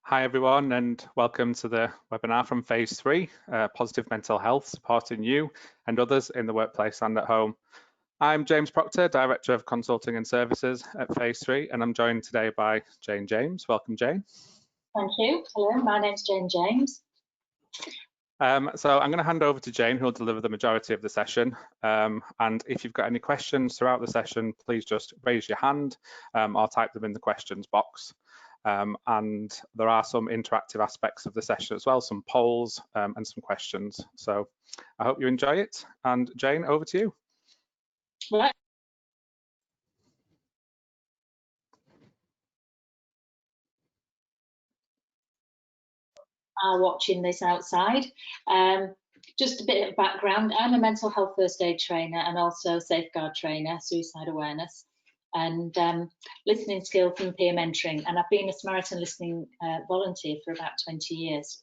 Hi everyone, and welcome to the webinar from Phase 3, Positive Mental Health, supporting you and others in the workplace and at home. I'm James Proctor, Director of Consulting and Services at Phase 3, and I'm joined today by Jane James. Welcome, Jane. Thank you. Hello, my name's Jane James. So I'm going to hand over to Jane, who will deliver the majority of the session. And if you've got any questions throughout the session, please just raise your hand or type them in the questions box. And there are some interactive aspects of the session as well, some polls and some questions. So I hope you enjoy it. And Jane, over to you. Right. Are watching this outside. Just a bit of background. I'm a mental health first aid trainer and also safeguard trainer, suicide awareness, and listening skills and peer mentoring. And I've been a Samaritan listening volunteer for about 20 years.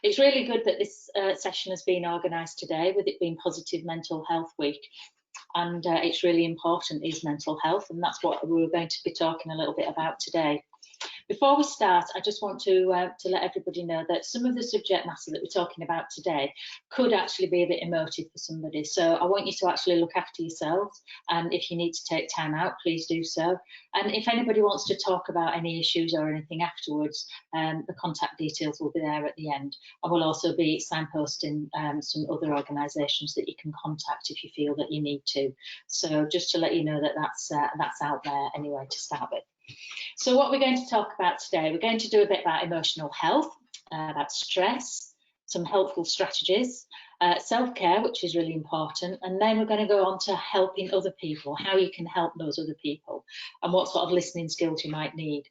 It's really good that this session has been organised today, with it being Positive Mental Health Week. And it's really important is mental health, and that's what we're going to be talking a little bit about today. Before we start, I just want to let everybody know that some of the subject matter that we're talking about today could actually be a bit emotive for somebody. So I want you to actually look after yourselves, and if you need to take time out, please do so. And if anybody wants to talk about any issues or anything afterwards, the contact details will be there at the end. I will also be signposting some other organisations that you can contact if you feel that you need to. So just to let you know that that's out there anyway to start with. So what we're going to talk about today, we're going to do a bit about emotional health, about stress, some helpful strategies, self-care, which is really important, and then we're going to go on to helping other people, how you can help those other people, and what sort of listening skills you might need.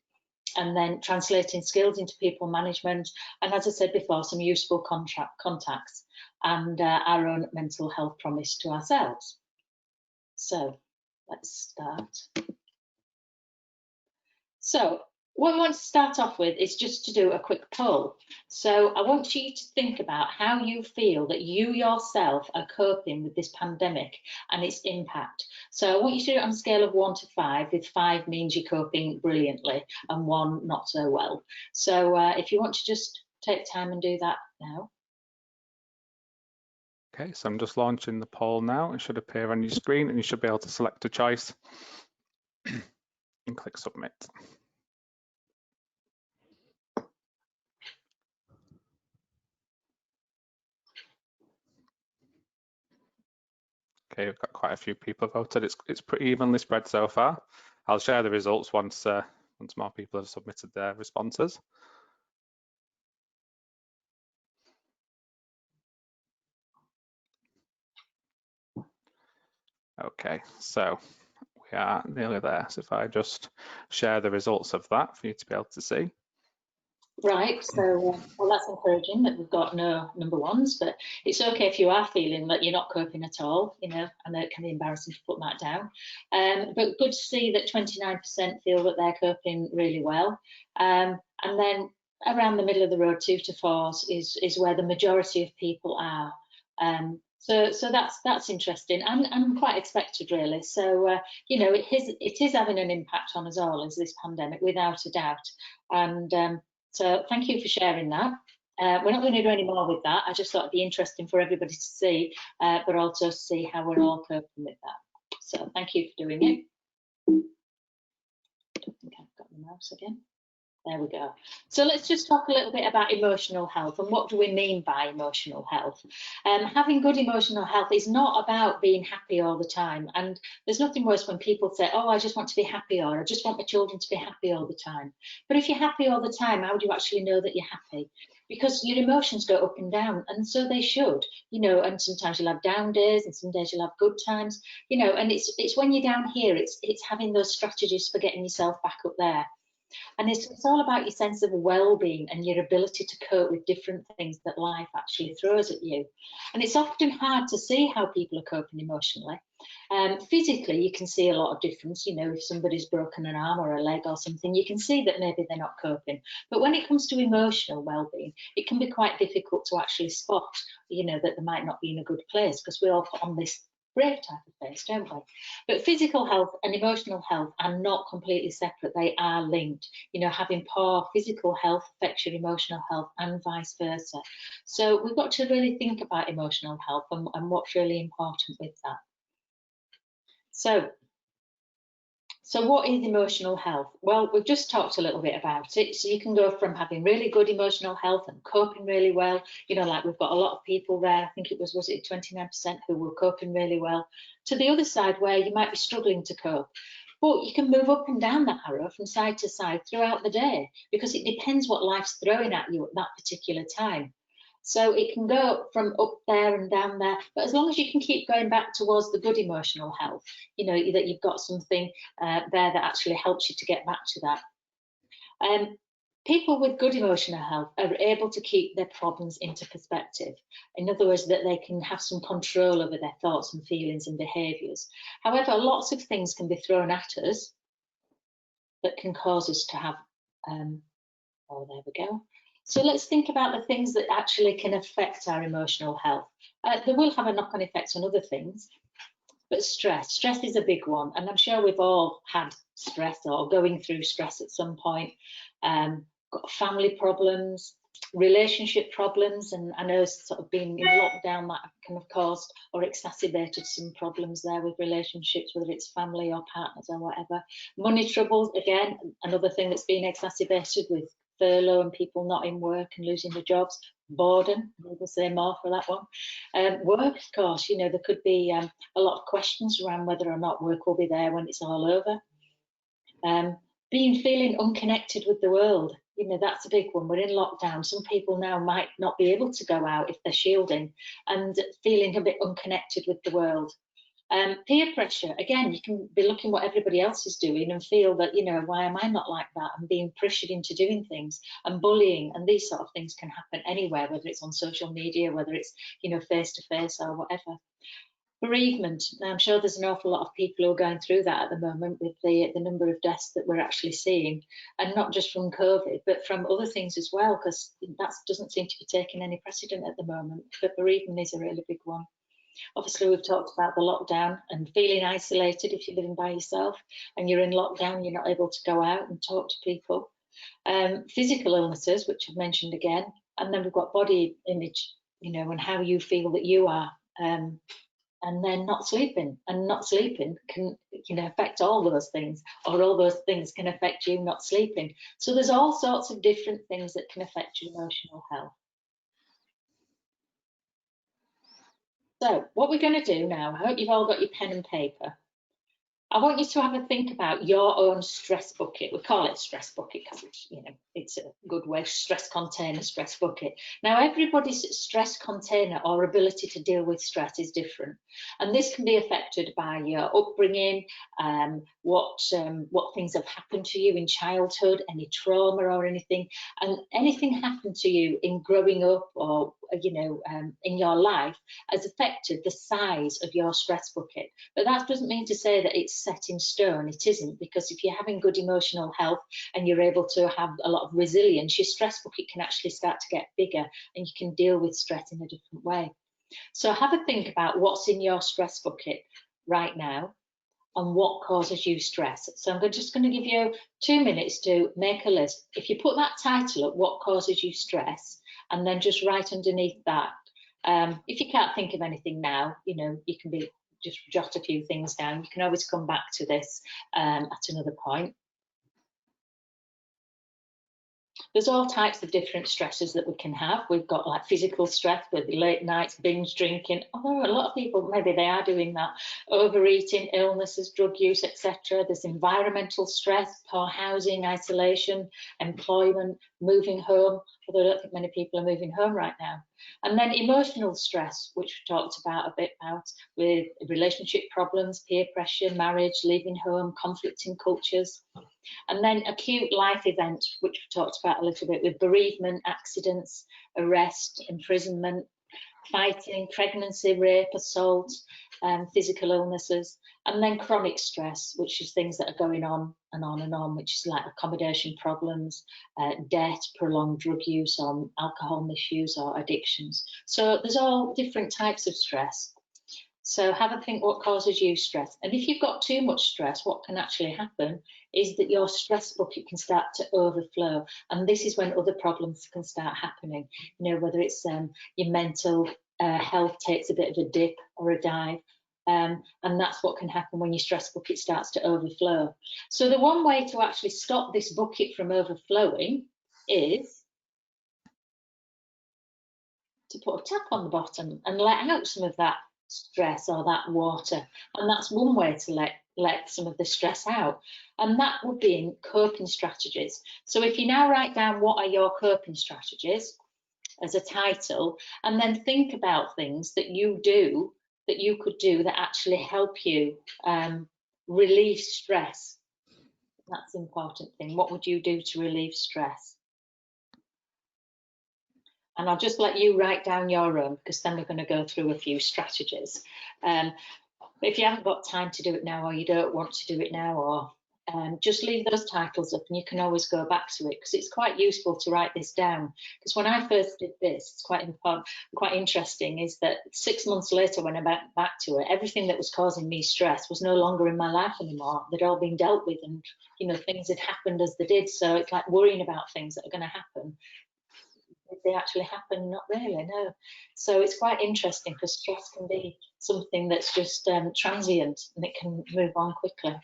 And then translating skills into people management, and as I said before, some useful contacts, and our own mental health promise to ourselves. So let's start. So what we want to start off with is just to do a quick poll. So I want you to think about how you feel that you yourself are coping with this pandemic and its impact. So I want you to do it on a scale of 1 to 5, with 5 means you're coping brilliantly and 1 not so well. So if you want to just take time and do that now. Okay, so I'm just launching the poll now. It should appear on your screen and you should be able to select a choice and click submit. Okay, we've got quite a few people voted. It's pretty evenly spread so far. I'll share the results once more people have submitted their responses. Okay, so we are nearly there. So if I just share the results of that for you to be able to see. Right, so well, that's encouraging that we've got no number ones, but it's okay if you are feeling that you're not coping at all. You know, I know it can be embarrassing to put that down, but good to see that 29% feel that they're coping really well, and then around the middle of the road, 2 to 4s is where the majority of people are. So that's interesting and quite expected, really. So you know, it is having an impact on us all, is this pandemic, without a doubt, and so thank you for sharing that. We're not going to do any more with that. I just thought it'd be interesting for everybody to see, but also to see how we're all coping with that. So thank you for doing it. I don't think I've got the mouse again. There we go. So let's just talk a little bit about emotional health and what do we mean by emotional health. Having good emotional health is not about being happy all the time, and there's nothing worse when people say, oh, I just want to be happy, or I just want my children to be happy all the time. But if you're happy all the time, how do you actually know that you're happy? Because your emotions go up and down, and so they should, you know, and sometimes you'll have down days and some days you'll have good times, you know, and it's when you're down here, it's having those strategies for getting yourself back up there. And it's all about your sense of well-being and your ability to cope with different things that life actually throws at you. And it's often hard to see how people are coping emotionally. Physically, you can see a lot of difference. You know, if somebody's broken an arm or a leg or something, you can see that maybe they're not coping. But when it comes to emotional well-being, it can be quite difficult to actually spot, you know, that they might not be in a good place, because we're all put on this brave type of face, don't we? But physical health and emotional health are not completely separate. They are linked. You know, having poor physical health affects your emotional health and vice versa. So we've got to really think about emotional health and what's really important with that. So what is emotional health? Well, we've just talked a little bit about it. So you can go from having really good emotional health and coping really well, you know, like we've got a lot of people there, I think it was it 29% who were coping really well, to the other side where you might be struggling to cope. But you can move up and down that arrow from side to side throughout the day, because it depends what life's throwing at you at that particular time. So it can go from up there and down there, but as long as you can keep going back towards the good emotional health, you know, that you've got something there that actually helps you to get back to that. People with good emotional health are able to keep their problems into perspective. In other words, that they can have some control over their thoughts and feelings and behaviours. However, lots of things can be thrown at us that can cause us to have, oh, there we go. So let's think about the things that actually can affect our emotional health. They will have a knock-on effect on other things, but stress is a big one. And I'm sure we've all had stress or going through stress at some point. Got family problems, relationship problems, and I know sort of being in lockdown that can have caused or exacerbated some problems there with relationships, whether it's family or partners or whatever. Money troubles, again, another thing that's been exacerbated with furlough and people not in work and losing their jobs. Boredom, we'll say more for that one. Work, of course, you know, there could be a lot of questions around whether or not work will be there when it's all over. Feeling unconnected with the world, you know, that's a big one. We're in lockdown. Some people now might not be able to go out if they're shielding, and feeling a bit unconnected with the world. Peer pressure, again, you can be looking what everybody else is doing and feel that, you know, why am I not like that? I'm being pressured into doing things, and bullying and these sort of things can happen anywhere, whether it's on social media, whether it's, you know, face to face or whatever. Bereavement, I'm sure there's an awful lot of people who are going through that at the moment with the number of deaths that we're actually seeing, and not just from COVID, but from other things as well, because that doesn't seem to be taking any precedent at the moment, but bereavement is a really big one. Obviously, we've talked about the lockdown and feeling isolated if you're living by yourself and you're in lockdown, you're not able to go out and talk to people. Physical illnesses, which I've mentioned again, and then we've got body image, you know, and how you feel that you are. And then not sleeping, and not sleeping can, you know, affect all those things, or all those things can affect you not sleeping. So there's all sorts of different things that can affect your emotional health. So what we're going to do now, I hope you've all got your pen and paper. I want you to have a think about your own stress bucket. We call it stress bucket because it's, you know, it's a good way, stress container, stress bucket. Now, everybody's stress container or ability to deal with stress is different. And this can be affected by your upbringing, what things have happened to you in childhood, any trauma or anything. And anything happened to you in growing up or, you know, in your life has affected the size of your stress bucket. But that doesn't mean to say that it's set in stone. It isn't, because if you're having good emotional health and you're able to have a lot of resilience, your stress bucket can actually start to get bigger and you can deal with stress in a different way. So have a think about what's in your stress bucket right now and what causes you stress. So I'm just going to give you 2 minutes to make a list. If you put that title up, what causes you stress, and then just write underneath that. If you can't think of anything now, you know, you can just jot a few things down. You can always come back to this at another point. There's all types of different stresses that we can have. We've got like physical stress with late nights, binge drinking. Although a lot of people, maybe they are doing that. Overeating, illnesses, drug use, etc. There's environmental stress, poor housing, isolation, employment, moving home. Although I don't think many people are moving home right now. And then emotional stress, which we talked about a bit about, with relationship problems, peer pressure, marriage, leaving home, conflicting cultures. And then acute life events, which we talked about a little bit, with bereavement, accidents, arrest, imprisonment, fighting, pregnancy, rape, assault, physical illnesses. And then chronic stress, which is things that are going on and on and on, which is like accommodation problems, debt, prolonged drug use, or alcohol misuse or addictions. So there's all different types of stress. So have a think what causes you stress. And if you've got too much stress, what can actually happen is that your stress bucket can start to overflow. And this is when other problems can start happening. You know, whether it's your mental health takes a bit of a dip or a dive. And that's what can happen when your stress bucket starts to overflow. So the one way to actually stop this bucket from overflowing is to put a tap on the bottom and let out some of that stress or that water. And that's one way to let some of the stress out. And that would be in coping strategies. So if you now write down what are your coping strategies as a title, and then think about things that you do, that you could do that actually help you relieve stress. That's the important thing. What would you do to relieve stress? And I'll just let you write down your own, because then we're going to go through a few strategies. If you haven't got time to do it now, or you don't want to do it now, or just leave those titles up and you can always go back to it, because it's quite useful to write this down. Because when I first did this, it's quite important, quite interesting, is that 6 months later when I went back to it, everything that was causing me stress was no longer in my life anymore. They'd all been dealt with, and you know, things had happened as they did. So it's like worrying about things that are going to happen. Did they actually happen? Not really, no. So it's quite interesting, because stress can be something that's just transient, and it can move on quickly.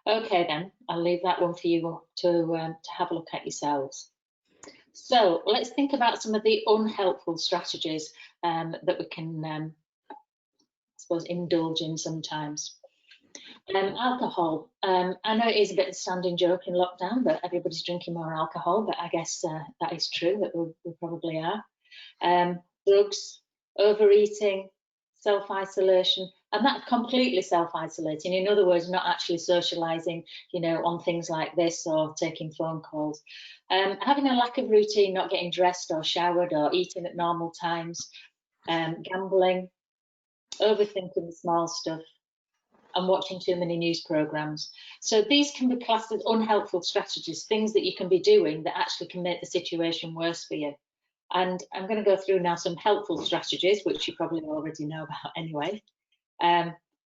Okay, then I'll leave that one for you to have a look at yourselves. So let's think about some of the unhelpful strategies that we can, I suppose, indulge in sometimes. Alcohol. I know it is a bit of a standing joke in lockdown, but everybody's drinking more alcohol, but I guess that is true, that we probably are. Drugs, overeating, self-isolation, and that's completely self-isolating. In other words, not actually socialising, you know, on things like this or taking phone calls. Having a lack of routine, not getting dressed or showered or eating at normal times, gambling, overthinking the small stuff, and watching too many news programmes. So these can be classed as unhelpful strategies, things that you can be doing that actually can make the situation worse for you. And I'm going to go through now some helpful strategies, which you probably already know about anyway.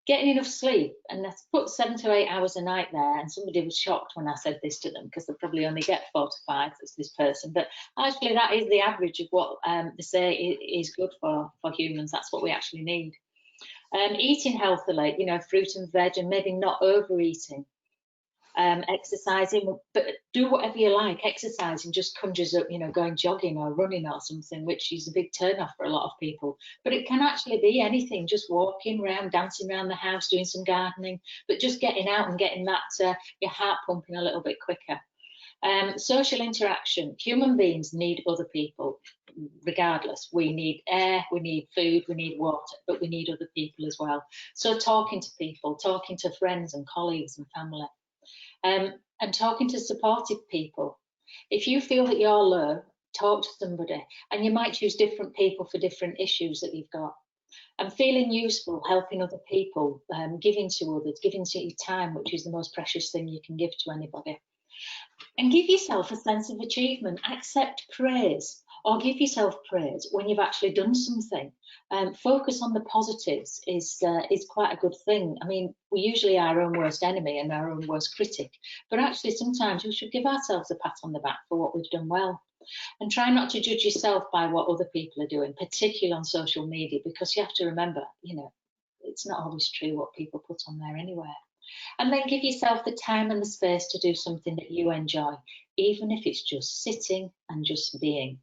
Getting enough sleep, and let's put 7 to 8 hours a night there. And somebody was shocked when I said this to them, because they probably only get 4 to 5 as this person. But actually, that is the average of what they say is good for humans. That's what we actually need. Eating healthily, you know, fruit and veg, and maybe not overeating. Exercising, but do whatever you like. Exercising just conjures up, you know, going jogging or running or something, which is a big turn off for a lot of people. But it can actually be anything, just walking around, dancing around the house, doing some gardening, but just getting out and getting that your heart pumping a little bit quicker. Social interaction. Human beings need other people, regardless. We need air, we need food, we need water, but we need other people as well. So talking to people, talking to friends and colleagues and family, and talking to supportive people. If you feel that you're low, talk to somebody, and you might choose different people for different issues that you've got. And feeling useful, helping other people, giving to others, giving to your time, which is the most precious thing you can give to anybody. And give yourself a sense of achievement. Accept praise, or give yourself praise when you've actually done something. Focus on the positives is quite a good thing. I mean, we usually are our own worst enemy and our own worst critic, but actually sometimes we should give ourselves a pat on the back for what we've done well. And try not to judge yourself by what other people are doing, particularly on social media, because you have to remember, you know, it's not always true what people put on there anyway. And then give yourself the time and the space to do something that you enjoy, even if it's just sitting and just being.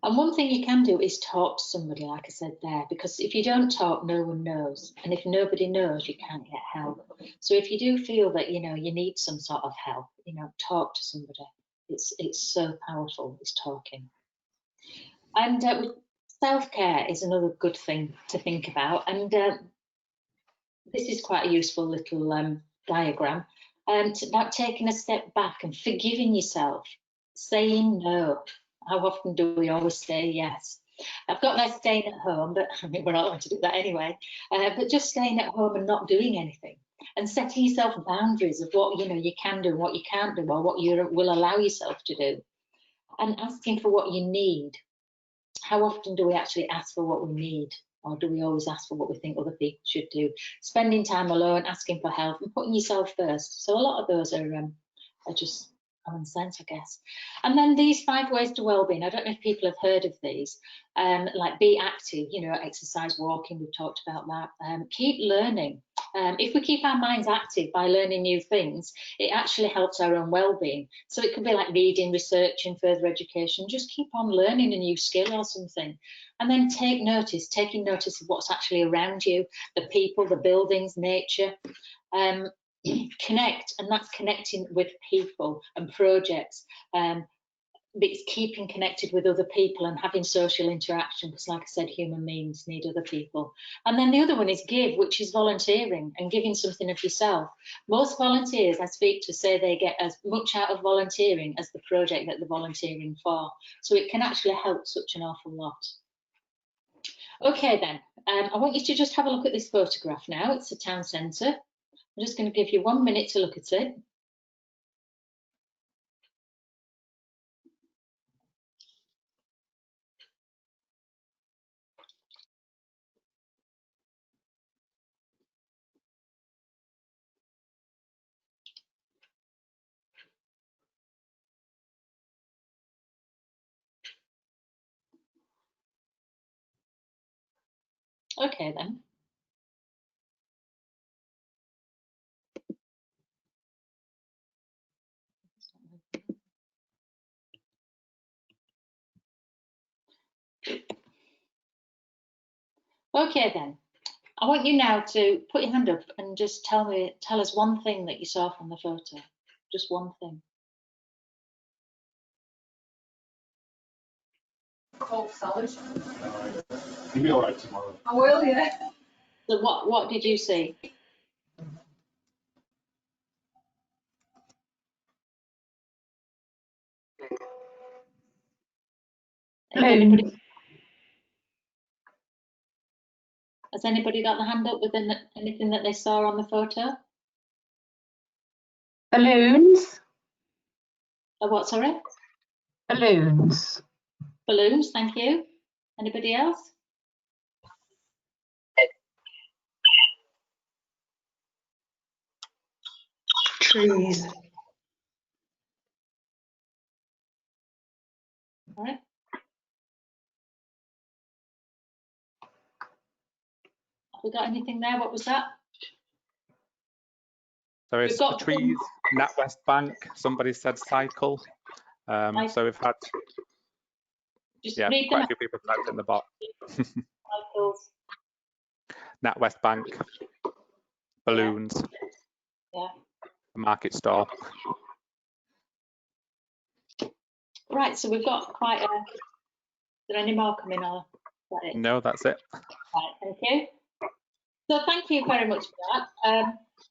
And one thing you can do is talk to somebody, like I said there, because if you don't talk, no one knows. And if nobody knows, you can't get help. So if you do feel that, you know, you need some sort of help, you know, talk to somebody. It's so powerful, this talking. And self-care is another good thing to think about. And this is quite a useful little diagram. It's about taking a step back and forgiving yourself, saying no. How often do we always say yes? I've got no staying at home, but I mean, we're not going to do that anyway. But just staying at home and not doing anything, and setting yourself boundaries of what, you know, you can do and what you can't do, or what you will allow yourself to do, and asking for what you need. How often do we actually ask for what we need or do we always ask for what we think other people should do? Spending time alone, asking for help, and putting yourself first. So a lot of those are just common sense, I guess. And then these 5 ways to wellbeing. I don't know if people have heard of these. Like be active, you know, exercise, walking. We've talked about that. Keep learning. If we keep our minds active by learning new things, it actually helps our own well-being. So it could be like reading, researching, further education. Just keep on learning a new skill or something. And then taking notice of what's actually around you, the people, the buildings, nature. Connect, and that's connecting with people and projects. It's keeping connected with other people and having social interaction, because like I said, human beings need other people. And then the other one is give, which is volunteering and giving something of yourself. Most volunteers I speak to say they get as much out of volunteering as the project that they're volunteering for. So it can actually help such an awful lot. Okay then, I want you to just have a look at this photograph now. It's a town centre. I'm just going to give you 1 minute to look at it. Okay then. Okay then. I want you now to put your hand up and just tell us one thing that you saw from the photo. Just one thing. Cold salad. You'll be all right tomorrow. I will, yeah. So what did you see? Has anybody got the hand up with anything that they saw on the photo? Balloons. What, sorry? Balloons. Balloons, thank you. Anybody else? Trees. All right. Have we got anything there? What was that? So it's trees, NatWest Bank, somebody said cycle. So we've had quite a few people typed in the box. Cycles. NatWest Bank, balloons, yeah. A market stall. Right, so we've got quite a. Is there any more coming on? No, that's it. Right, thank you. So thank you very much for that.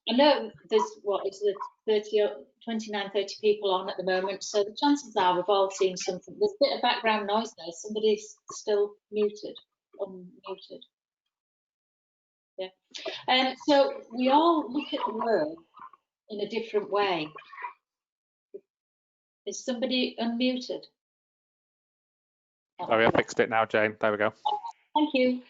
I know there's, what is it, 29, 30 people on at the moment, so the chances are we've all seen something. There's a bit of background noise there. Somebody's still muted, unmuted. Yeah. So we all look at the world in a different way. Is somebody unmuted? Sorry, I fixed it now, Jane. There we go. Thank you.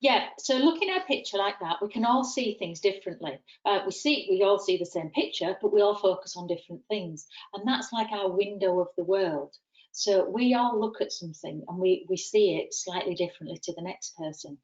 Yeah, so looking at a picture like that, we can all see things differently. We all see the same picture, but we all focus on different things. And that's like our window of the world. So we all look at something and we see it slightly differently to the next person.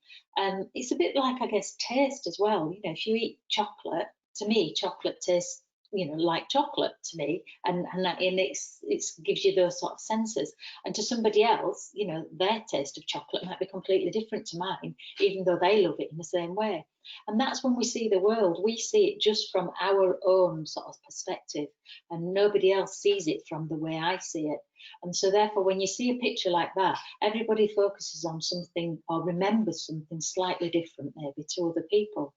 It's a bit like, I guess, taste as well. You know, if you eat chocolate, to me, chocolate tastes, you know, like chocolate to me, and it gives you those sort of senses. And to somebody else, you know, their taste of chocolate might be completely different to mine, even though they love it in the same way. And that's when we see the world. We see it just from our own sort of perspective, and nobody else sees it from the way I see it. And so therefore, when you see a picture like that, everybody focuses on something or remembers something slightly different maybe to other people.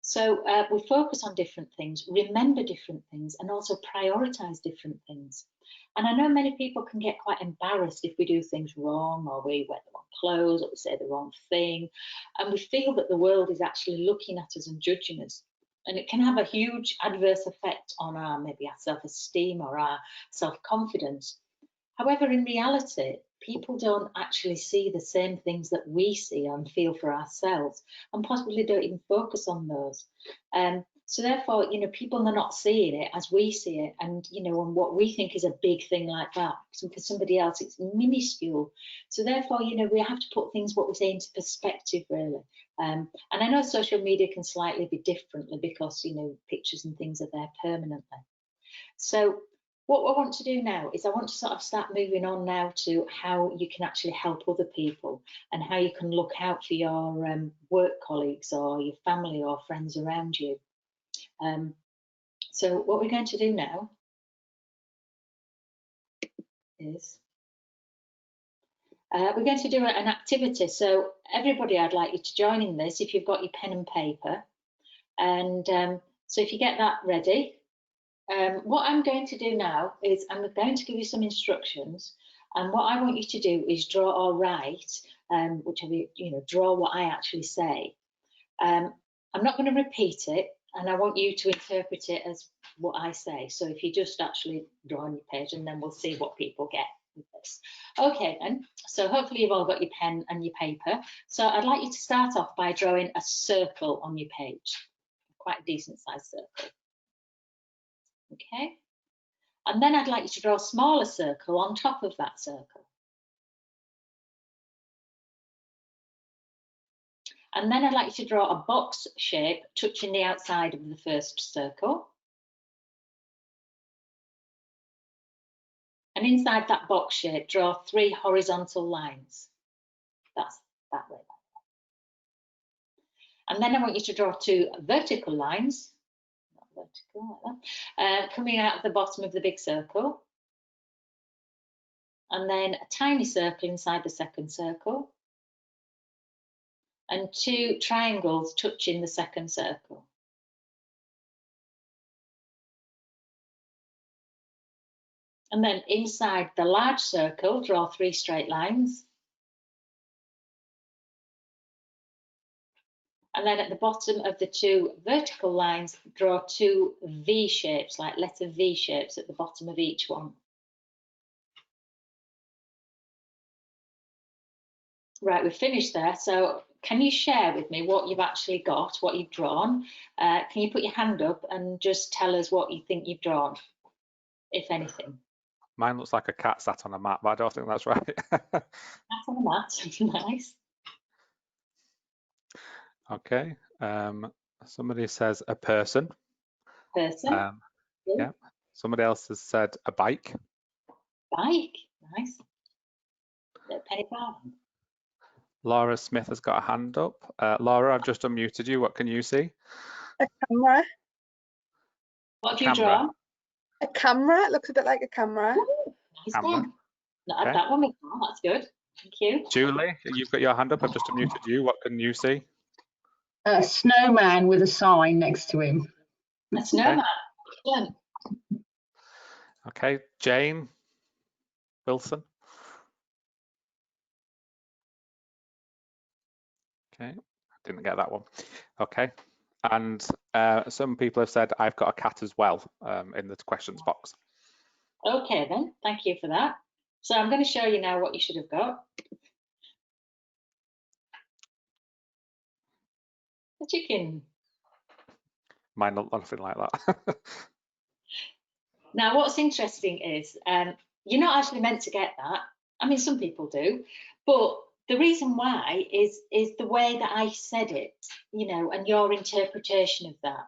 So we focus on different things, remember different things, and also prioritise different things. And I know many people can get quite embarrassed if we do things wrong, or we wear the wrong clothes, or we say the wrong thing, and we feel that the world is actually looking at us and judging us. And it can have a huge adverse effect on maybe our self-esteem or our self-confidence. However, in reality, people don't actually see the same things that we see and feel for ourselves, and possibly don't even focus on those. So therefore, you know, people are not seeing it as we see it, and you know, and what we think is a big thing like that, for somebody else it's minuscule. So therefore, you know, we have to put things, what we say, into perspective, really. And I know social media can slightly be differently because, you know, pictures and things are there permanently. So what I want to do now is I want to sort of start moving on now to how you can actually help other people and how you can look out for your work colleagues or your family or friends around you. So what we're going to do now is we're going to do an activity. So everybody, I'd like you to join in this if you've got your pen and paper. And so if you get that ready, what I'm going to do now is I'm going to give you some instructions. And what I want you to do is draw or write, whichever, you know, draw what I actually say. I'm not going to repeat it, and I want you to interpret it as what I say. So if you just actually draw on your page, and then we'll see what people get with this. Okay then, so hopefully you've all got your pen and your paper. So I'd like you to start off by drawing a circle on your page, quite a decent sized circle. Okay, and then I'd like you to draw a smaller circle on top of that circle. And then I'd like you to draw a box shape touching the outside of the first circle. And inside that box shape, draw 3 horizontal lines. That's that way. And then I want you to draw 2 vertical lines, not vertical like that, coming out of the bottom of the big circle. And then a tiny circle inside the second circle. And 2 triangles touching the second circle. And then inside the large circle, draw 3 straight lines. And then at the bottom of the 2 vertical lines, draw 2 V shapes, like letter V shapes at the bottom of each one. Right, we've finished there. So can you share with me what you've actually got, what you've drawn? Can you put your hand up and just tell us what you think you've drawn, if anything? Mine looks like a cat sat on a mat, but I don't think that's right. Cat on a mat, nice. Okay, somebody says a person. Person. Yeah, somebody else has said a bike. Bike, nice. Penny farthing. Laura Smith has got a hand up. Laura, I've just unmuted you. What can you see? A camera. What have you drawn? A camera. It looks a bit like a camera. Ooh, nice Camera. one. Not had Okay. that one before. That's good. Thank you. Julie, you've got your hand up. I've just unmuted you. What can you see? A snowman with a sign next to him. A snowman. Excellent. Okay, Jane Wilson. Okay, didn't get that one. Okay, and some people have said I've got a cat as well in the questions box. Okay then, thank you for that. So I'm going to show you now what you should have got. A chicken. Mine look nothing like that. Now what's interesting is you're not actually meant to get that. I mean, some people do, but the reason why is the way that I said it, you know, and your interpretation of that.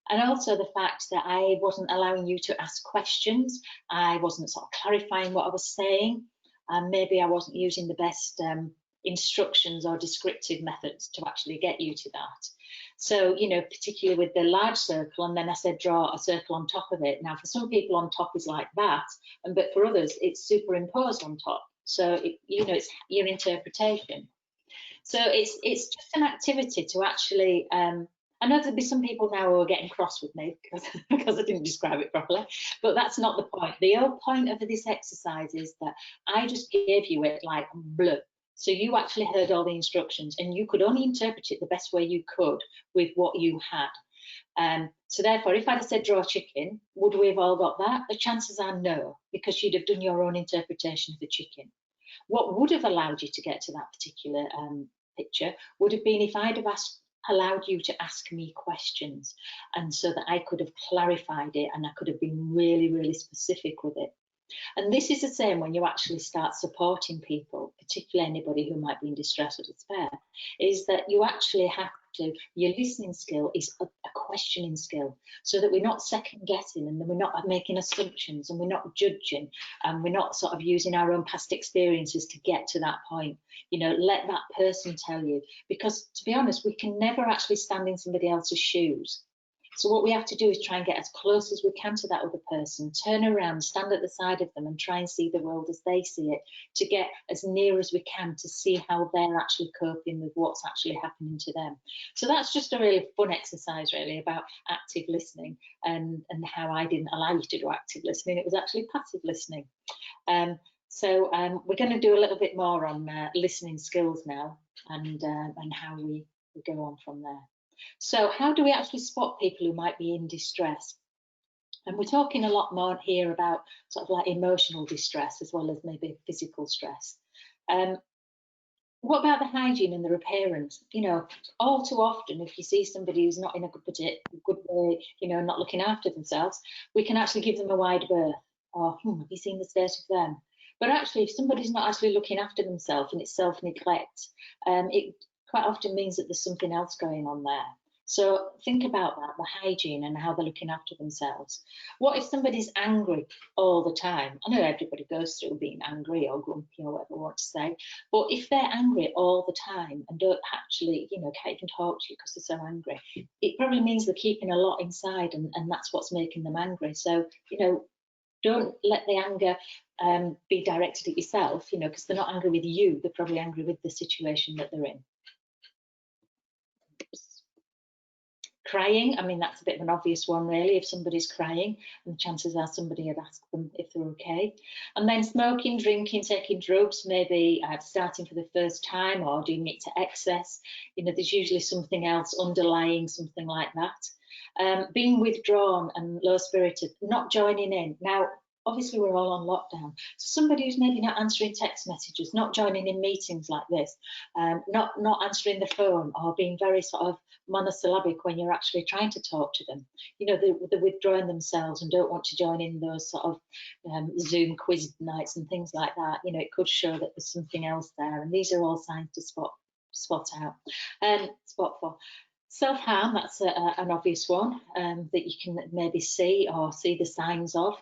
And also the fact that I wasn't allowing you to ask questions. I wasn't sort of clarifying what I was saying. And maybe I wasn't using the best instructions or descriptive methods to actually get you to that. So, you know, particularly with the large circle, and then I said draw a circle on top of it. Now, for some people on top is like that, but for others, it's superimposed on top. So, you know, it's your interpretation. So it's just an activity to actually, I know there'll be some people now who are getting cross with me because I didn't describe it properly, but that's not the point. The whole point of this exercise is that I just gave you it like blue. So you actually heard all the instructions and you could only interpret it the best way you could with what you had. So therefore, if I'd have said draw a chicken, would we have all got that? The chances are no, because you'd have done your own interpretation of the chicken. What would have allowed you to get to that particular picture would have been if I'd have allowed you to ask me questions, and so that I could have clarified it and I could have been really, really specific with it. And this is the same when you actually start supporting people, particularly anybody who might be in distress or despair, is that you actually have to, your listening skill is a questioning skill, so that we're not second guessing, and then we're not making assumptions, and we're not judging, and we're not sort of using our own past experiences to get to that point. You know, let that person tell you, because to be honest, we can never actually stand in somebody else's shoes. So what we have to do is try and get as close as we can to that other person, turn around, stand at the side of them and try and see the world as they see it, to get as near as we can to see how they're actually coping with what's actually happening to them. So that's just a really fun exercise really about active listening, and how I didn't allow you to do active listening. It was actually passive listening. So we're going to do a little bit more on listening skills now, and how we go on from there. So how do we actually spot people who might be in distress? And we're talking a lot more here about sort of like emotional distress as well as maybe physical stress. What about the hygiene and the appearance? You know, all too often, if you see somebody who's not in a good way, you know, not looking after themselves, we can actually give them a wide berth. Or, have you seen the state of them? But actually, if somebody's not actually looking after themselves and it's self-neglect, it quite often means that there's something else going on there. So think about that, the hygiene and how they're looking after themselves. What if somebody's angry all the time? I know everybody goes through being angry or grumpy or whatever you want to say, but if they're angry all the time and don't actually, you know, can't even talk to you because they're so angry, it probably means they're keeping a lot inside, and that's what's making them angry. So, you know, don't let the anger be directed at yourself, you know, because they're not angry with you, they're probably angry with the situation that they're in. Crying, I mean, that's a bit of an obvious one really. If somebody's crying, and the chances are somebody had asked them if they're okay. And then smoking, drinking, taking drugs, maybe starting for the first time or doing it to excess. You know, there's usually something else underlying, something like that. Being withdrawn and low-spirited, not joining in. Now, obviously we're all on lockdown, so somebody who's maybe not answering text messages, not joining in meetings like this, not answering the phone, or being very sort of monosyllabic when you're actually trying to talk to them. You know, they're withdrawing themselves and don't want to join in those sort of Zoom quiz nights and things like that. You know, it could show that there's something else there, and these are all signs to spot for. Self-harm, that's an obvious one that you can maybe see the signs of.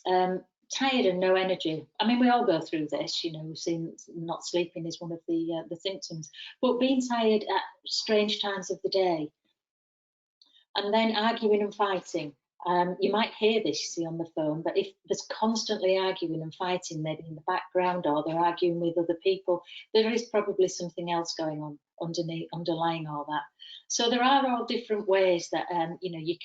Tired and no energy. I mean, we all go through this, you know, we've seen not sleeping is one of the symptoms, but being tired at strange times of the day. And then arguing and fighting. You might hear this, you see, on the phone, but if there's constantly arguing and fighting, maybe in the background, or they're arguing with other people, there is probably something else going on underlying all that. So there are all different ways that you know, you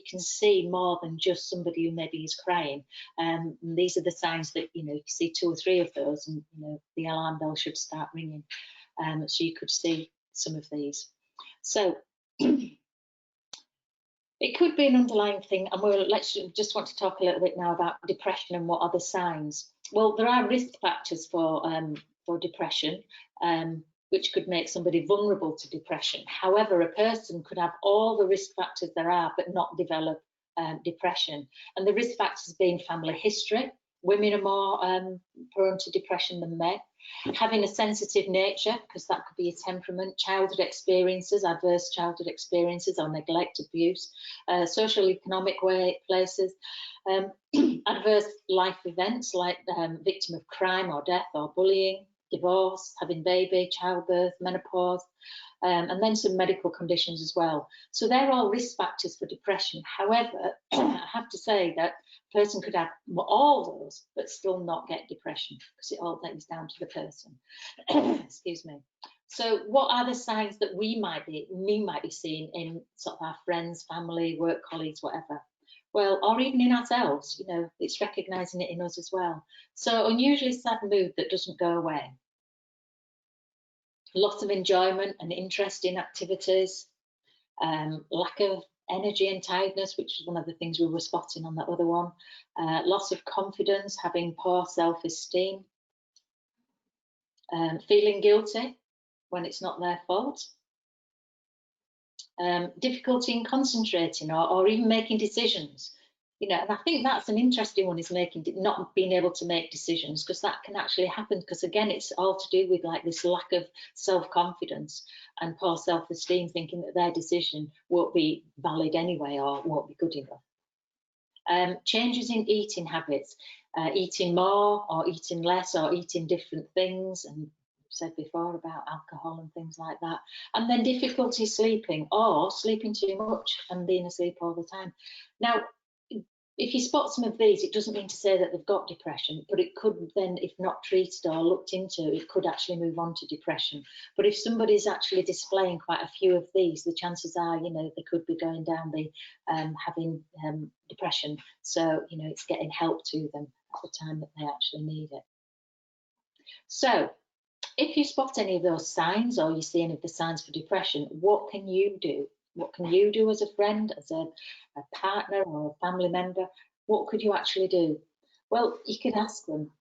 can see more than just somebody who maybe is crying. And these are the signs that, you know, you see 2 or 3 of those, and you know, the alarm bell should start ringing. So you could see some of these. So it could be an underlying thing, and let's just want to talk a little bit now about depression and what are the signs. Well, there are risk factors for depression, which could make somebody vulnerable to depression. However, a person could have all the risk factors there are but not develop depression. And the risk factors being family history. Women are more prone to depression than men. Having a sensitive nature, because that could be a temperament, childhood experiences, adverse childhood experiences or neglect, abuse, social economic places, adverse life events like victim of crime or death or bullying, divorce, having baby, childbirth, menopause, and then some medical conditions as well. So they're all risk factors for depression. However, I have to say that a person could have all those but still not get depression, because it all comes down to the person. Excuse me. So what are the signs that we might be seeing in sort of our friends, family, work colleagues, whatever? Well, or even in ourselves, you know, it's recognising it in us as well. So unusually sad mood that doesn't go away. Lots of enjoyment and interest in activities, lack of energy and tiredness, which is one of the things we were spotting on that other one, loss of confidence, having poor self-esteem, feeling guilty when it's not their fault, difficulty in concentrating or even making decisions. You know, and I think that's an interesting one, is not being able to make decisions, because that can actually happen, because again, it's all to do with like this lack of self-confidence and poor self-esteem, thinking that their decision won't be valid anyway or won't be good enough. Changes in eating habits, eating more or eating less or eating different things, and said before about alcohol and things like that. And then difficulty sleeping, or sleeping too much and being asleep all the time. Now, if you spot some of these, it doesn't mean to say that they've got depression, but it could then, if not treated or looked into, it could actually move on to depression. But if somebody's actually displaying quite a few of these, the chances are, you know, they could be going down the having depression. So, you know, it's getting help to them at the time that they actually need it. So, if you spot any of those signs, or you see any of the signs for depression, what can you do? What can you do as a friend, as a partner or a family member? What could you actually do? Well, you can ask them.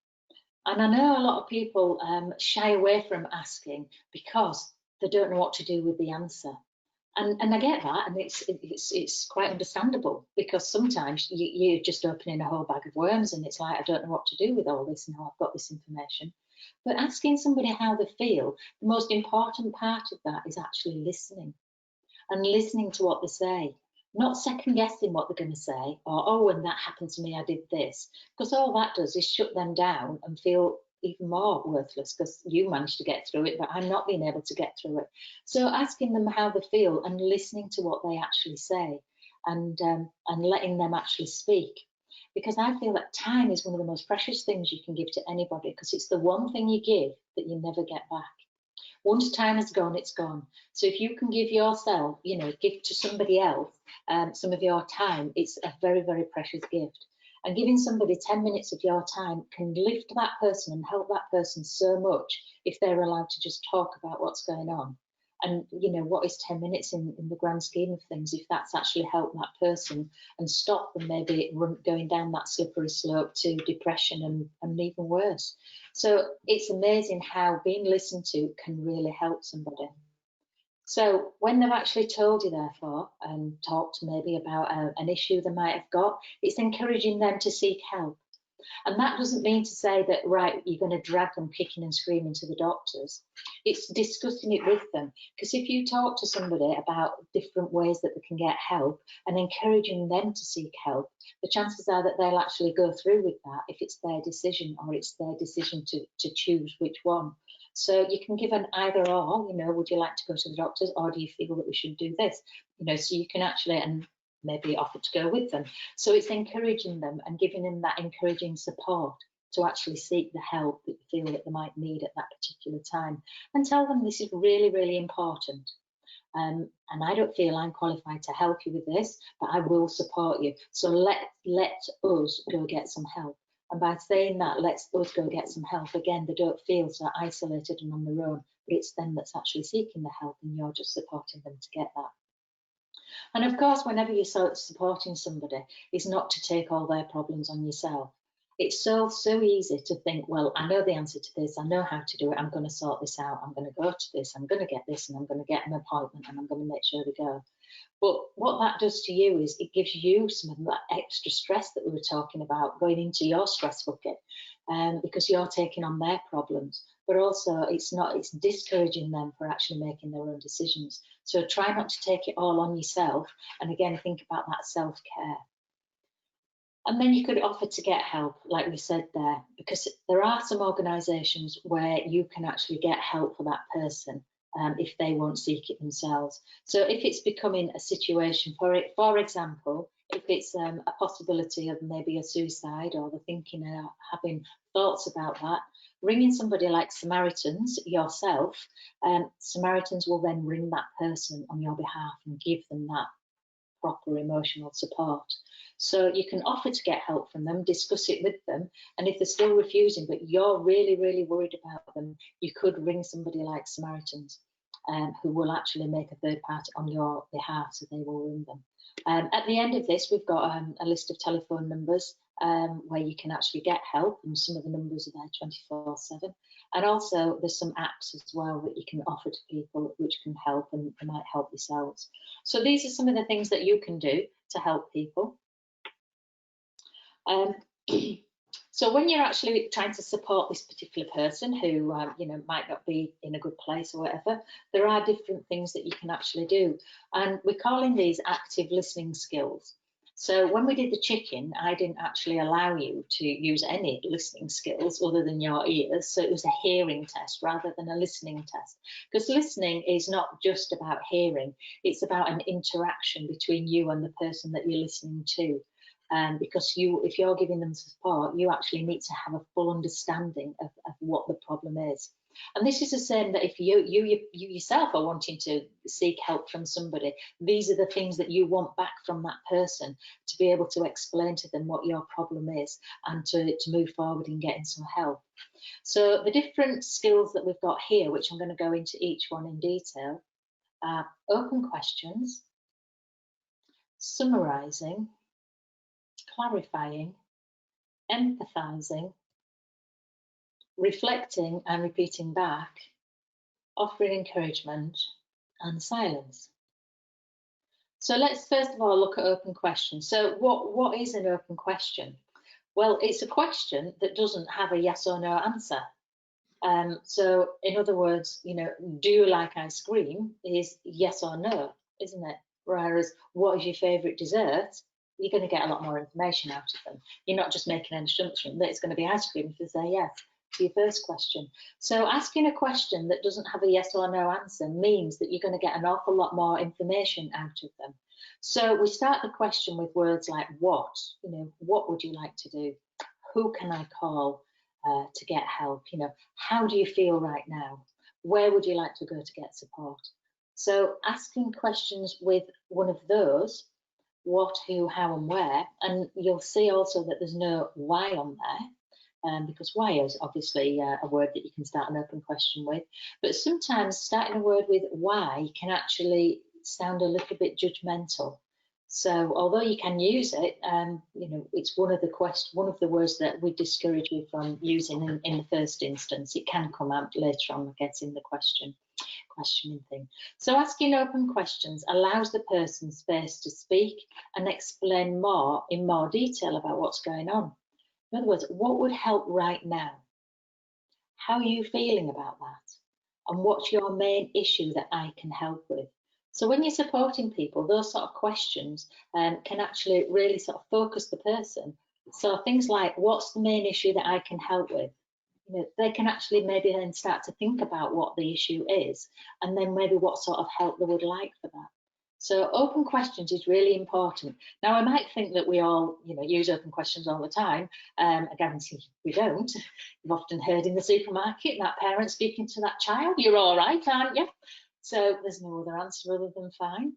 And I know a lot of people shy away from asking because they don't know what to do with the answer. And I get that, and it's quite understandable, because sometimes you're just opening a whole bag of worms, and it's like, I don't know what to do with all this now I've got this information. But asking somebody how they feel, the most important part of that is actually listening, and listening to what they say, not second guessing what they're going to say, or, oh, when that happened to me, I did this, because all that does is shut them down and feel even more worthless, because you managed to get through it, but I'm not being able to get through it. So asking them how they feel and listening to what they actually say, and letting them actually speak. Because I feel that time is one of the most precious things you can give to anybody, because it's the one thing you give that you never get back. Once time has gone, it's gone. So if you can give yourself, you know, give to somebody else some of your time, it's a very, very precious gift. And giving somebody 10 minutes of your time can lift that person and help that person so much if they're allowed to just talk about what's going on. And, you know, what is 10 minutes in the grand scheme of things, if that's actually helped that person and stop them maybe going down that slippery slope to depression and even worse. So it's amazing how being listened to can really help somebody. So when they've actually told you, therefore, and talked maybe about an issue they might have got, it's encouraging them to seek help. And that doesn't mean to say that, right, you're going to drag them kicking and screaming to the doctors. It's discussing it with them. Because if you talk to somebody about different ways that they can get help and encouraging them to seek help, the chances are that they'll actually go through with that if it's their decision, or it's their decision to choose which one. So you can give an either or, you know, would you like to go to the doctors, or do you feel that we should do this? You know, so you can actually, and maybe offer to go with them. So it's encouraging them and giving them that encouraging support to actually seek the help that you feel that they might need at that particular time, and tell them this is really, really important. And I don't feel I'm qualified to help you with this, but I will support you. So let us go get some help. And by saying that, let us go get some help, again, they don't feel so isolated and on their own, but it's them that's actually seeking the help, and you're just supporting them to get that. And of course, whenever you're supporting somebody, is not to take all their problems on yourself. It's so easy to think, well, I know the answer to this, I know how to do it, I'm going to sort this out, I'm going to go to this, I'm going to get this, and I'm going to get an appointment, and I'm going to make sure they go. But what that does to you is it gives you some of that extra stress that we were talking about going into your stress bucket, because you're taking on their problems. But also it's discouraging them for actually making their own decisions. So try not to take it all on yourself, and again, think about that self-care. And then you could offer to get help, like we said there, because there are some organisations where you can actually get help for that person if they won't seek it themselves. So if it's becoming a situation, for example, if it's a possibility of maybe a suicide, or the thinking of having thoughts about that, ringing somebody like Samaritans yourself, Samaritans will then ring that person on your behalf and give them that proper emotional support. So you can offer to get help from them, discuss it with them, and if they're still refusing, but you're really, really worried about them, you could ring somebody like Samaritans, who will actually make a third party on your behalf, so they will ring them. At the end of this, we've got a list of telephone numbers where you can actually get help, and some of the numbers are there 24/7. And also there's some apps as well that you can offer to people which can help, and they might help yourselves. So these are some of the things that you can do to help people. So when you're actually trying to support this particular person who you know, might not be in a good place or whatever, there are different things that you can actually do, and we're calling these active listening skills. So when we did the chicken, I didn't actually allow you to use any listening skills other than your ears. So it was a hearing test rather than a listening test, because listening is not just about hearing, it's about an interaction between you and the person that you're listening to. Because if you're giving them support, you actually need to have a full understanding of what the problem is. And this is the same that if you yourself are wanting to seek help from somebody, these are the things that you want back from that person, to be able to explain to them what your problem is and to move forward in getting some help. So the different skills that we've got here, which I'm going to go into each one in detail, are open questions, summarising, clarifying, empathising, reflecting and repeating back, offering encouragement, and silence. So let's first of all look at open questions. So what is an open question? Well, it's a question that doesn't have a yes or no answer. So in other words, you know, do you like ice cream is yes or no, isn't it? Whereas what is your favourite dessert? You're going to get a lot more information out of them. You're not just making an assumption that it's going to be ice cream if they say yes to your first question. So asking a question that doesn't have a yes or no answer means that you're going to get an awful lot more information out of them. So we start the question with words like what, you know, what would you like to do? Who can I call to get help? You know, how do you feel right now? Where would you like to go to get support? So asking questions with one of those, what, who, how and where, and you'll see also that there's no why on there, because why is obviously a word that you can start an open question with, but sometimes starting a word with why can actually sound a little bit judgmental. So although you can use it, you know, it's one of the words that we discourage you from using in the first instance. It can come out later on, I guess, in the questioning thing. So asking open questions allows the person space to speak and explain in more detail about what's going on. In other words, what would help right now? How are you feeling about that? And what's your main issue that I can help with? So when you're supporting people, those sort of questions can actually really sort of focus the person. So things like, what's the main issue that I can help with? You know, they can actually maybe then start to think about what the issue is, and then maybe what sort of help they would like for that. So open questions is really important. Now, I might think that we all, you know, use open questions all the time. I guarantee we don't. You've often heard in the supermarket that parent speaking to that child, you're all right, aren't you? So there's no other answer other than fine,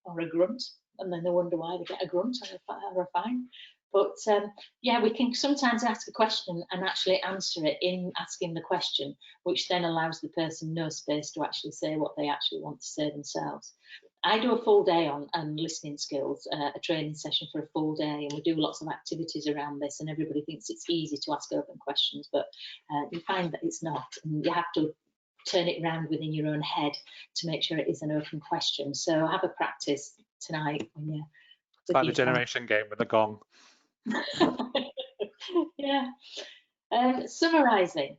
or a grunt, and then they wonder why they get a grunt or a fine. But yeah, we can sometimes ask a question and actually answer it in asking the question, which then allows the person no space to actually say what they actually want to say themselves. I do a full day on listening skills, a training session for a full day, and we do lots of activities around this, and everybody thinks it's easy to ask open questions, but you find that it's not, and you have to turn it around within your own head to make sure it is an open question. So have a practice tonight when you're it's like the generation game with the gong. Yeah. Summarising.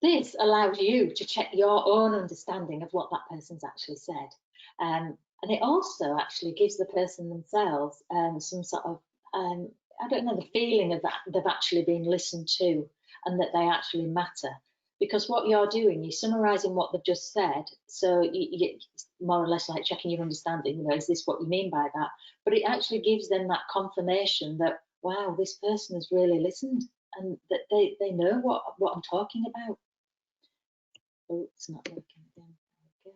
This allows you to check your own understanding of what that person's actually said. And it also actually gives the person themselves some sort of, I don't know, the feeling of that they've actually been listened to and that they actually matter. Because what you're doing, you're summarising what they've just said, so you more or less like checking your understanding, you know, is this what you mean by that? But it actually gives them that confirmation that, wow, this person has really listened and that they know what I'm talking about. Oh, it's not working again. Okay.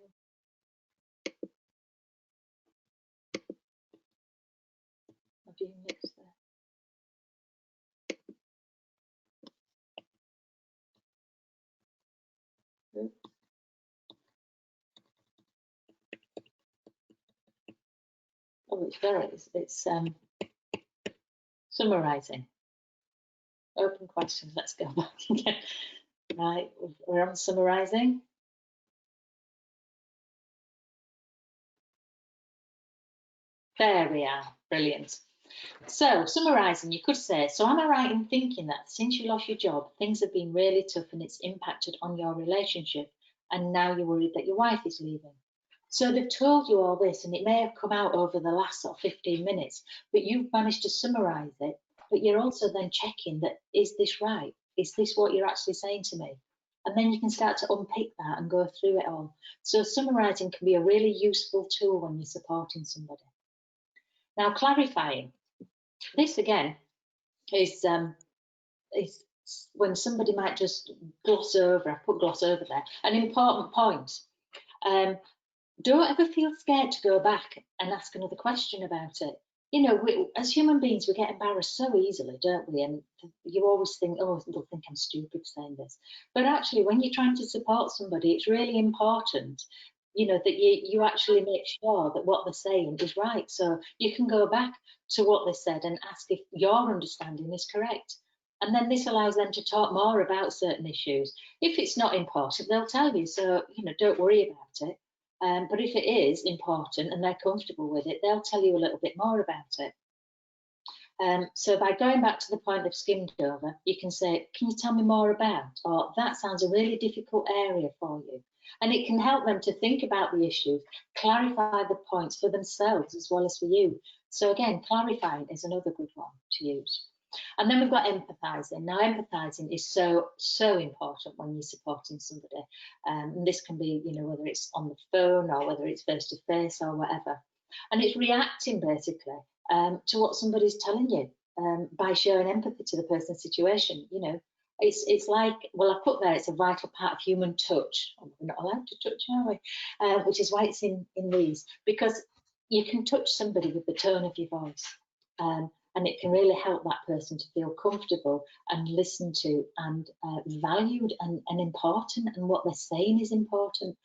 Have you mixed there? Oops. Oh, it's summarising. Open questions. Let's go back again. Right, we're on summarising. There we are. Brilliant. So, summarising, you could say, so am I right in thinking that since you lost your job, things have been really tough and it's impacted on your relationship, and now you're worried that your wife is leaving? So they've told you all this, and it may have come out over the last sort of 15 minutes, but you've managed to summarise it, but you're also then checking that, is this right? Is this what you're actually saying to me? And then you can start to unpick that and go through it all. So summarising can be a really useful tool when you're supporting somebody. Now, clarifying. This again is when somebody might just gloss over. I put gloss over there. An important point. Don't ever feel scared to go back and ask another question about it. You know, as human beings, we get embarrassed so easily, don't we? And you always think, oh, they'll think I'm stupid saying this. But actually, when you're trying to support somebody, it's really important, you know, that you actually make sure that what they're saying is right. So you can go back to what they said and ask if your understanding is correct. And then this allows them to talk more about certain issues. If it's not important, they'll tell you. So, you know, don't worry about it. But if it is important and they're comfortable with it, they'll tell you a little bit more about it. So by going back to the point of skimmed over, you can say, can you tell me more about? Or that sounds a really difficult area for you. And it can help them to think about the issues, clarify the points for themselves as well as for you. So again, clarifying is another good one to use. And then we've got empathising. Now, empathising is so important when you're supporting somebody. And this can be, you know, whether it's on the phone or whether it's face to face or whatever. And it's reacting basically to what somebody's telling you by showing empathy to the person's situation. You know, it's like, well, I put there, it's a vital part of human touch. We're not allowed to touch, are we? Which is why it's in these, because you can touch somebody with the tone of your voice. And it can really help that person to feel comfortable and listened to and valued and important, and what they're saying is important.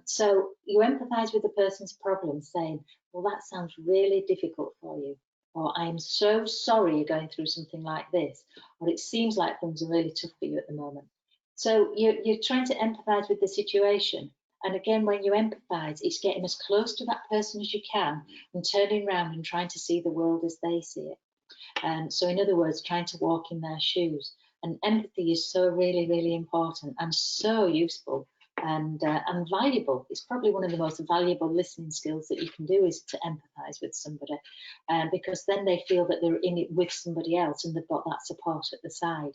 So you empathise with the person's problem, saying, well, that sounds really difficult for you, or I'm so sorry you're going through something like this, or it seems like things are really tough for you at the moment. So you're trying to empathise with the situation. And again, when you empathise, it's getting as close to that person as you can and turning around and trying to see the world as they see it. So in other words, trying to walk in their shoes. And empathy is so really, really important and so useful and valuable. It's probably one of the most valuable listening skills that you can do, is to empathise with somebody, because then they feel that they're in it with somebody else and they've got that support at the side.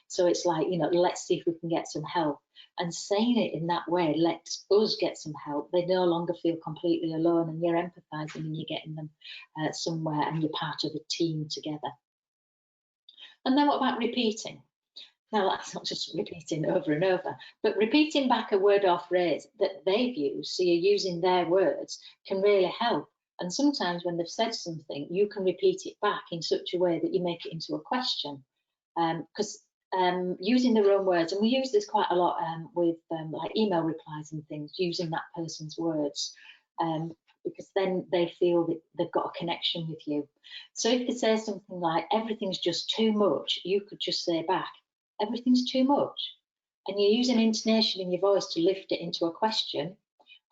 So it's like, you know, let's see if we can get some help. And saying it in that way lets us get some help. They no longer feel completely alone, and you're empathising and you're getting them somewhere, and you're part of a team together. And then what about repeating? Now, that's not just repeating over and over, but repeating back a word or phrase that they've used, so you're using their words, can really help. And sometimes when they've said something, you can repeat it back in such a way that you make it into a question. Because using their own words, and we use this quite a lot with like email replies and things, using that person's words, because then they feel that they've got a connection with you. So if they say something like, everything's just too much, you could just say back, everything's too much. And you use an intonation in your voice to lift it into a question,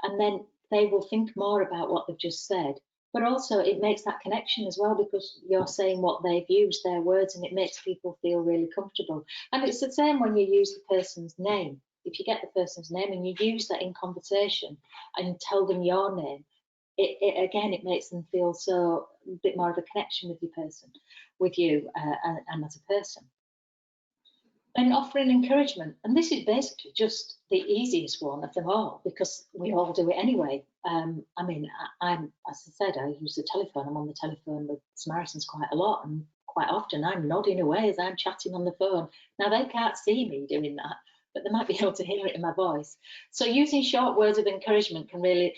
and then they will think more about what they've just said. But also it makes that connection as well, because you're saying what they've used, their words, and it makes people feel really comfortable. And it's the same when you use the person's name. If you get the person's name and you use that in conversation and tell them your name, again, it makes them feel so a bit more of a connection with your person, with you and as a person. And offering encouragement, and this is basically just the easiest one of them all, because we all do it anyway. I mean, I'm, as I said, I use the telephone. I'm on the telephone with Summarising quite a lot, and quite often I'm nodding away as I'm chatting on the phone. Now, they can't see me doing that, but they might be able to hear it in my voice. So using short words of encouragement can really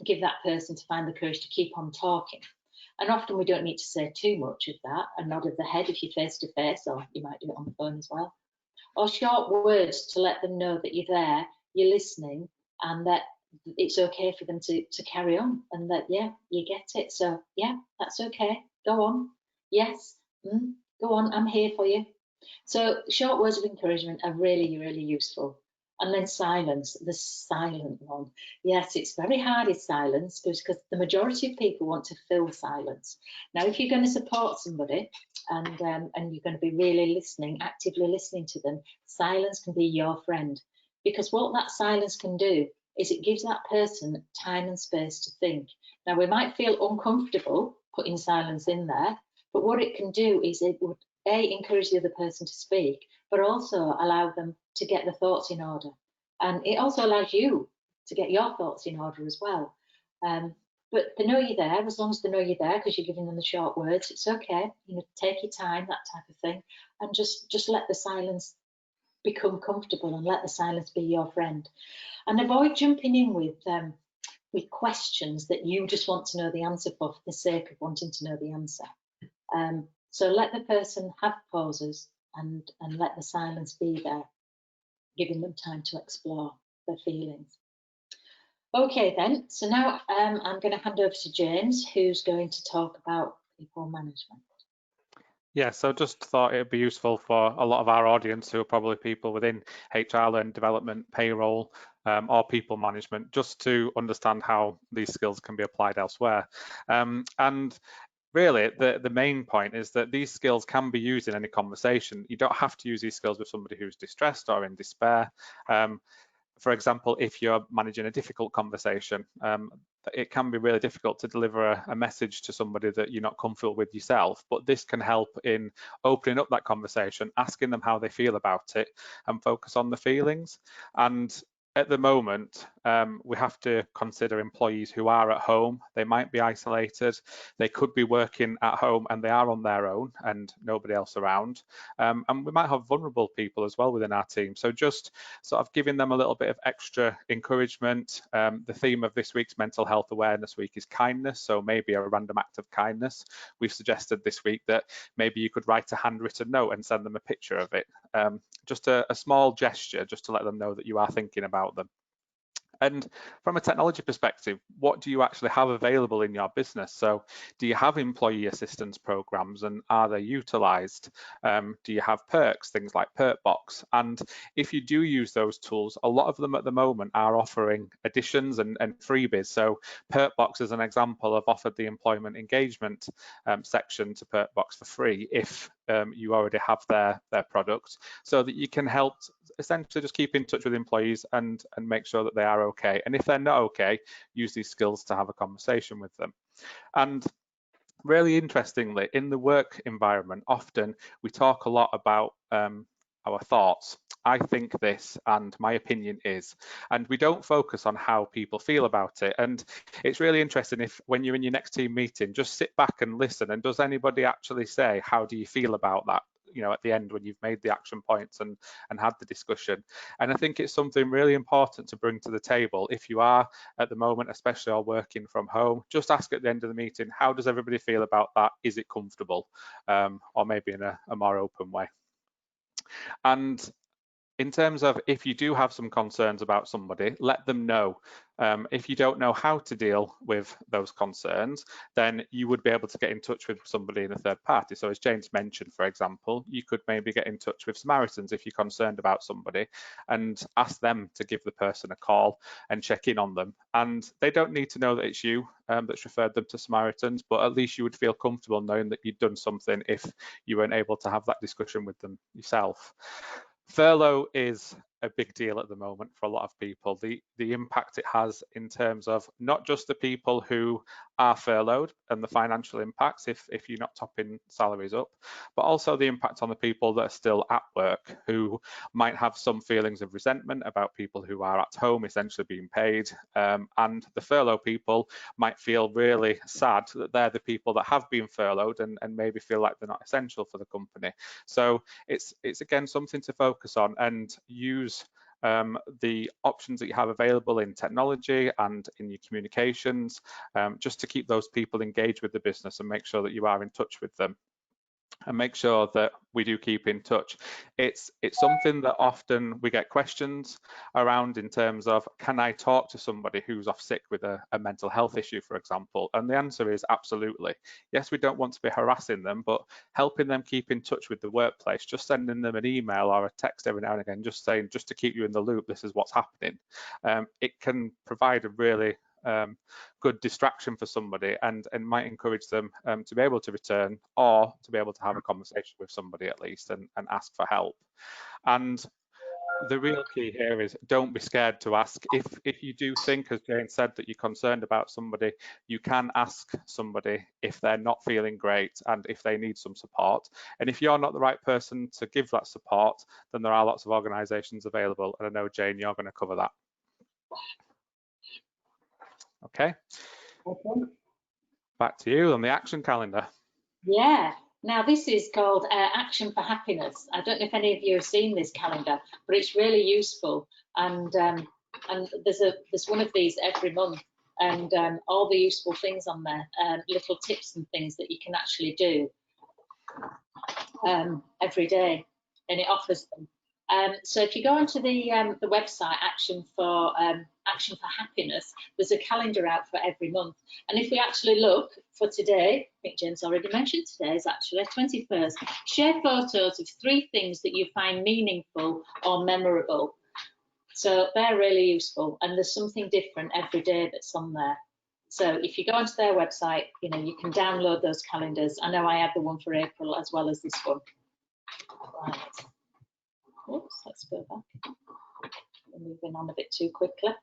give that person to find the courage to keep on talking. And often we don't need to say too much of that. A nod of the head if you're face to face, or you might do it on the phone as well. Or short words to let them know that you're there, you're listening, and that it's okay for them to carry on, and that, yeah, you get it, so yeah, that's okay, go on, yes, go on, I'm here for you. So short words of encouragement are really, really useful. And then silence, the silent one. Yes, it's very hard in silence because the majority of people want to fill silence. Now, if you're going to support somebody and you're going to be really listening, actively listening to them, silence can be your friend. Because what that silence can do is it gives that person time and space to think. Now, we might feel uncomfortable putting silence in there, but what it can do is it would encourage the other person to speak, but also allow them to get the thoughts in order. And it also allows you to get your thoughts in order as well. But they know you're there, as long as they know you're there because you're giving them the short words, it's okay. Take your time, that type of thing, and just let the silence become comfortable and let the silence be your friend. And avoid jumping in with questions that you just want to know the answer for the sake of wanting to know the answer. So let the person have pauses and let the silence be there, giving them time to explore their feelings. Okay then, so now I'm going to hand over to James, who's going to talk about people management. Yeah, so just thought it'd be useful for a lot of our audience who are probably people within HR and development, payroll, or people management, just to understand how these skills can be applied elsewhere. And really, the main point is that these skills can be used in any conversation. You don't have to use these skills with somebody who's distressed or in despair. For example, if you're managing a difficult conversation, it can be really difficult to deliver a message to somebody that you're not comfortable with yourself, but this can help in opening up that conversation, asking them how they feel about it, and focus on the feelings. And at the moment, we have to consider employees who are at home. They might be isolated, they could be working at home and they are on their own and nobody else around. And we might have vulnerable people as well within our team. So just sort of giving them a little bit of extra encouragement. The theme of this week's Mental Health Awareness Week is kindness, so maybe a random act of kindness. We've suggested this week that maybe you could write a handwritten note and send them a picture of it. Just a small gesture just to let them know that you are thinking about them. And from a technology perspective, what do you actually have available in your business? So do you have employee assistance programs and are they utilized? Do you have perks, things like Perkbox? And if you do use those tools, a lot of them at the moment are offering additions and freebies. So Perkbox, as an example, have offered the employment engagement section to Perkbox for free if you already have their product, so that you can help essentially just keep in touch with employees and make sure that they are okay. And if they're not okay, use these skills to have a conversation with them. And really interestingly, in the work environment, often we talk a lot about our thoughts. I think this and my opinion is, and we don't focus on how people feel about it. And it's really interesting if when you're in your next team meeting, just sit back and listen, and does anybody actually say, how do you feel about that? At the end when you've made the action points and had the discussion. And I think it's something really important to bring to the table. If you are at the moment, especially all working from home, just ask at the end of the meeting, how does everybody feel about that? Is it comfortable? Or maybe in a more open way. And in terms of if you do have some concerns about somebody, let them know. If you don't know how to deal with those concerns, then you would be able to get in touch with somebody in a third party. So as James mentioned, for example, you could maybe get in touch with Summarising if you're concerned about somebody and ask them to give the person a call and check in on them. And they don't need to know that it's you that's referred them to Summarising, but at least you would feel comfortable knowing that you'd done something if you weren't able to have that discussion with them yourself. Furlough is a big deal at the moment for a lot of people. The impact it has in terms of not just the people who are furloughed and the financial impacts if you're not topping salaries up, but also the impact on the people that are still at work, who might have some feelings of resentment about people who are at home essentially being paid. And the furlough people might feel really sad that they're the people that have been furloughed and maybe feel like they're not essential for the company. So it's again something to focus on and use the options that you have available in technology and in your communications, just to keep those people engaged with the business and make sure that you are in touch with them. and make sure that we do keep in touch. It's something that often we get questions around in terms of, can I talk to somebody who's off sick with a mental health issue, for example? And the answer is absolutely. Yes, we don't want to be harassing them, but helping them keep in touch with the workplace, just sending them an email or a text every now and again, just saying, just to keep you in the loop, this is what's happening. It can provide a really good distraction for somebody, and might encourage them to be able to return, or to be able to have a conversation with somebody at least, and ask for help. And the real key here is, don't be scared to ask. If you do think, as Jane said, that you're concerned about somebody, you can ask somebody if they're not feeling great and if they need some support. And if you're not the right person to give that support, then there are lots of organisations available, and I know, Jane, you're going to cover that. Okay. Back to you on the action calendar. Yeah. Now this is called Action for Happiness. I don't know if any of you have seen this calendar, but it's really useful. And there's one of these every month, and all the useful things on there, little tips and things that you can actually do every day, and it offers them. So if you go onto the website Action for Happiness, there's a calendar out for every month. And if we actually look for today, I think Jane's already mentioned today is actually 21st. Share photos of 3 things that you find meaningful or memorable. So they're really useful, and there's something different every day that's on there. So if you go onto their website, you know, you can download those calendars. I know I had the one for April as well as this one. Right. Oops, let's go back. We're moving on a bit too quickly.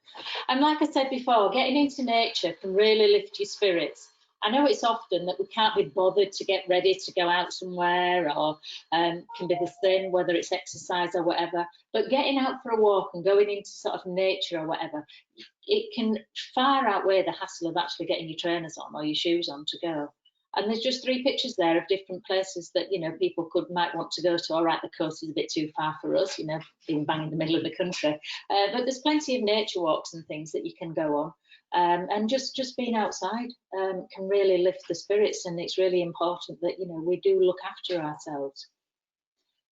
And like I said before, getting into nature can really lift your spirits. I know it's often that we can't be bothered to get ready to go out somewhere, or can be the thing, whether it's exercise or whatever, but getting out for a walk and going into sort of nature or whatever, it can far outweigh the hassle of actually getting your trainers on or your shoes on to go. And there's just 3 pictures there of different places that, you know, people might want to go to. All right, the coast is a bit too far for us, you know, being bang in the middle of the country. But there's plenty of nature walks and things that you can go on. And just being outside can really lift the spirits, and it's really important that, you know, we do look after ourselves.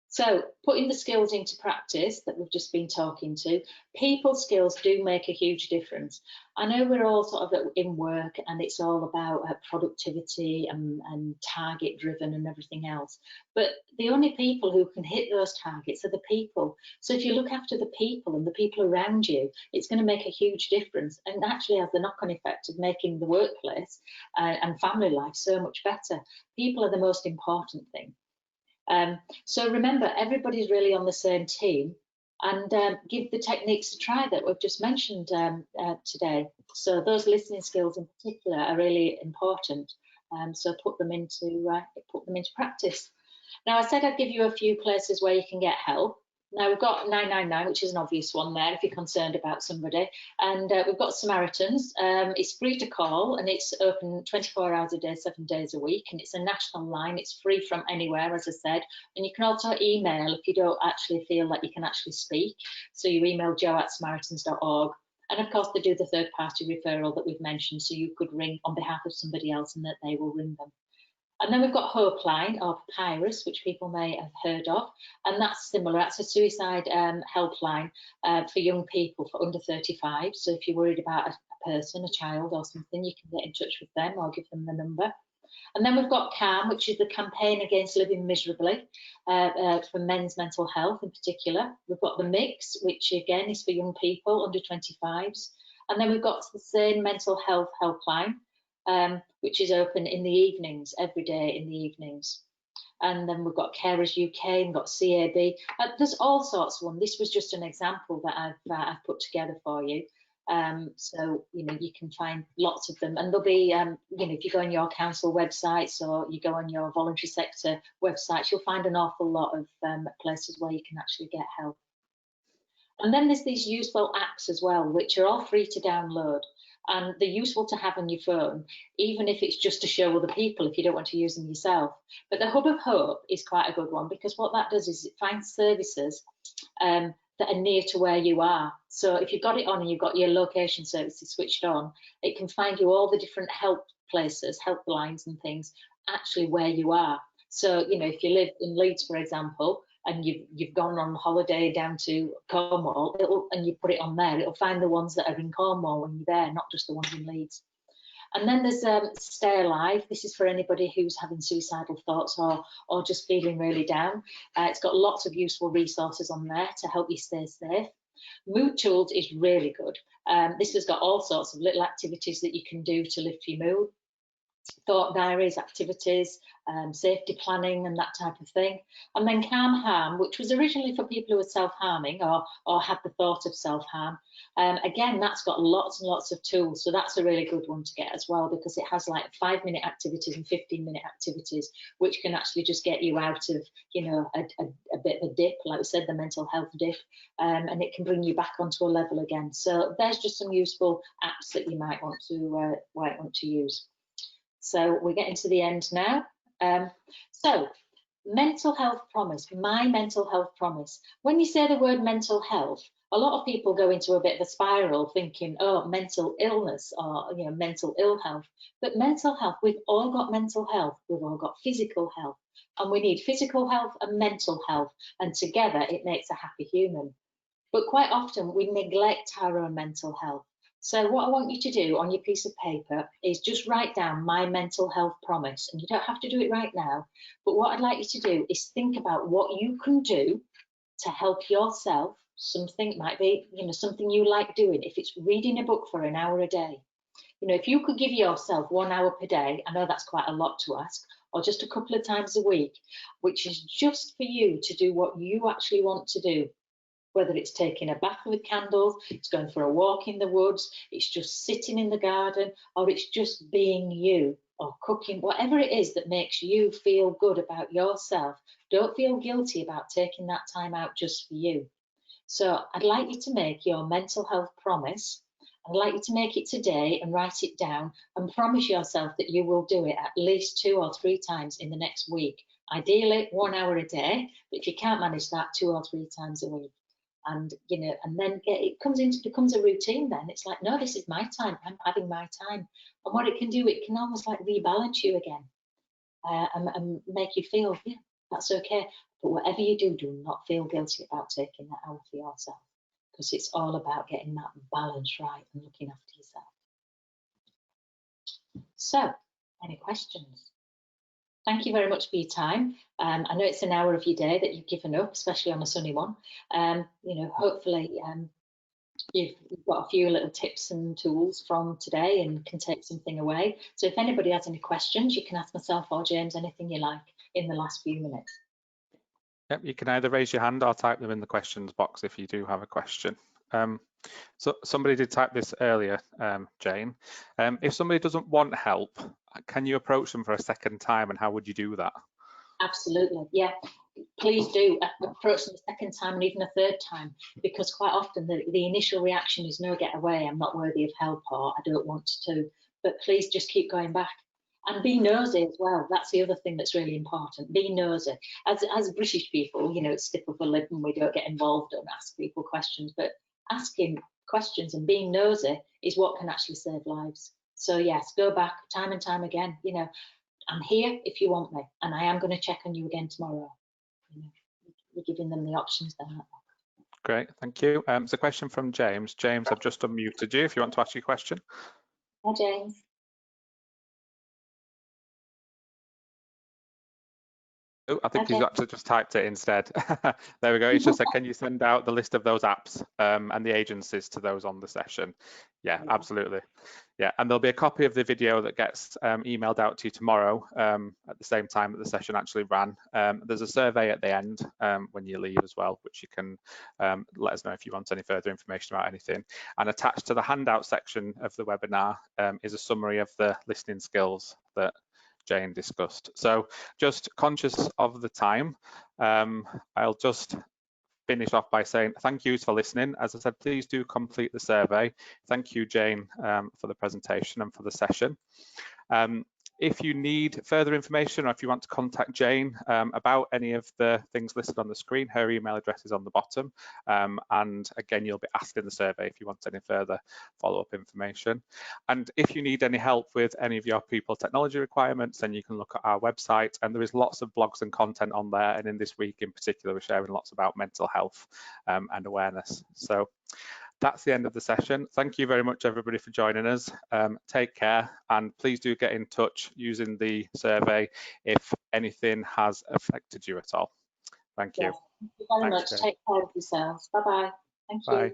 So putting the skills into practice that we've just been talking to, people skills do make a huge difference. I know we're all sort of in work, and it's all about productivity and target driven and everything else. But the only people who can hit those targets are the people. So if you look after the people and the people around you, it's going to make a huge difference, and actually has the knock-on effect of making the workplace and family life so much better. People are the most important thing. So remember, everybody's really on the same team, and give the techniques a try that we've just mentioned today. So those listening skills in particular are really important. So put them into practice. Now, I said I'd give you a few places where you can get help. Now, we've got 999, which is an obvious one there if you're concerned about somebody. And we've got Samaritans. It's free to call, and it's open 24 hours a day, 7 days a week. And it's a national line. It's free from anywhere, as I said. And you can also email if you don't actually feel like you can actually speak. So you email joe@samaritans.org. And of course, they do the third-party referral that we've mentioned. So you could ring on behalf of somebody else, and that they will ring them. And then we've got Hopeline, or Papyrus, which people may have heard of, and that's similar. That's a suicide helpline for young people for under 35. So if you're worried about a person, a child or something, you can get in touch with them or give them the number. And then we've got CALM, which is the Campaign Against Living Miserably, for men's mental health in particular. We've got the Mix, which again is for young people under 25s. And then we've got the same mental health helpline, which is open in the evenings, every day in the evenings. And then we've got Carers UK, we've got CAB. There's all sorts of them. This was just an example that I've put together for you. So, you know, you can find lots of them. And there'll be, you know, if you go on your council websites or you go on your voluntary sector websites, you'll find an awful lot of places where you can actually get help. And then there's these useful apps as well, which are all free to download. And they're useful to have on your phone, even if it's just to show other people if you don't want to use them yourself. But the Hub of Hope is quite a good one, because what that does is it finds services that are near to where you are. So if you've got it on and you've got your location services switched on, it can find you all the different help places, help lines and things, actually where you are. So, you know, if you live in Leeds, for example, and you've gone on holiday down to Cornwall, and you put it on there, it'll find the ones that are in Cornwall when you're there, not just the ones in Leeds. And then there's Stay Alive. This is for anybody who's having suicidal thoughts or just feeling really down. It's got lots of useful resources on there to help you stay safe. Mood Tools is really good. This has got all sorts of little activities that you can do to lift your mood. Thought diaries, activities, safety planning and that type of thing. And then Calm Harm, which was originally for people who were self-harming or had the thought of self-harm. Again, that's got lots and lots of tools, so that's a really good one to get as well, because it has like 5-minute activities and 15-minute activities, which can actually just get you out of, you know, a bit of a dip, like we said, the mental health dip, and it can bring you back onto a level again. So there's just some useful apps that you might want to use. So we're getting to the end now. So mental health promise, my mental health promise. When you say the word mental health, a lot of people go into a bit of a spiral thinking, oh, mental illness or, you know, mental ill health. But mental health, we've all got mental health, we've all got physical health, and we need physical health and mental health, and together it makes a happy human. But quite often we neglect our own mental health. So what I want you to do on your piece of paper is just write down my mental health promise. And you don't have to do it right now. But what I'd like you to do is think about what you can do to help yourself. Something might be, you know, something you like doing. If it's reading a book for an hour a day, you know, if you could give yourself 1 hour per day, I know that's quite a lot to ask, or just a couple of times a week, which is just for you to do what you actually want to do. Whether it's taking a bath with candles, it's going for a walk in the woods, it's just sitting in the garden, or it's just being you, or cooking, whatever it is that makes you feel good about yourself. Don't feel guilty about taking that time out just for you. So I'd like you to make your mental health promise. I'd like you to make it today and write it down and promise yourself that you will do it at least 2 or 3 times in the next week. Ideally 1 hour a day, but if you can't manage that, 2 or 3 times a week. And, you know, and then it becomes a routine then. It's like, no, this is my time, I'm having my time. And what it can do, it can almost like rebalance you again, and make you feel, yeah, that's okay. But whatever you do, do not feel guilty about taking that hour for yourself, because it's all about getting that balance right and looking after yourself. So, any questions? Thank you very much for your time. I know it's an hour of your day that you've given up, especially on a sunny one. You know, hopefully you've got a few little tips and tools from today and can take something away. So if anybody has any questions, you can ask myself or James anything you like in the last few minutes. Yep, you can either raise your hand or type them in the questions box if you do have a question. So somebody did type this earlier, Jane. If somebody doesn't want help, can you approach them for a second time, and how would you do that? Absolutely, yeah. Please do approach them a second time and even a third time, because quite often the initial reaction is no, get away, I'm not worthy of help, or I don't want to. But please just keep going back. And be nosy as well. That's the other thing that's really important. Be nosy. As British people, you know, it's stiff upper lip and we don't get involved and ask people questions, but asking questions and being nosy is what can actually save lives. So yes, go back time and time again. You know, I'm here if you want me, and I am going to check on you again tomorrow. You know, you're giving them the options there. Great, thank you. It's a question from James. James, I've just unmuted you if you want to ask your question. Hi, James. Oh, I think he's actually just typed it instead. There we go. It's just said, can you send out the list of those apps and the agencies to those on the session? Yeah, absolutely. Yeah, and there'll be a copy of the video that gets emailed out to you tomorrow at the same time that the session actually ran. There's a survey at the end when you leave as well, which you can let us know if you want any further information about anything. And attached to the handout section of the webinar is a summary of the listening skills that Jane discussed. So just conscious of the time, I'll just finish off by saying thank you for listening. As I said, please do complete the survey. Thank you, Jane, for the presentation and for the session. If you need further information or if you want to contact Jane about any of the things listed on the screen, her email address is on the bottom. And again, you'll be asked in the survey if you want any further follow-up information. And if you need any help with any of your people technology requirements, then you can look at our website, and there is lots of blogs and content on there. And in this week in particular, we're sharing lots about mental health and awareness. So that's the end of the session. Thank you very much, everybody, for joining us. Take care, and please do get in touch using the survey if anything has affected you at all. Thank you. Yes, thank you very much. Jane. Take care of yourselves. Bye-bye. Thank you. Bye.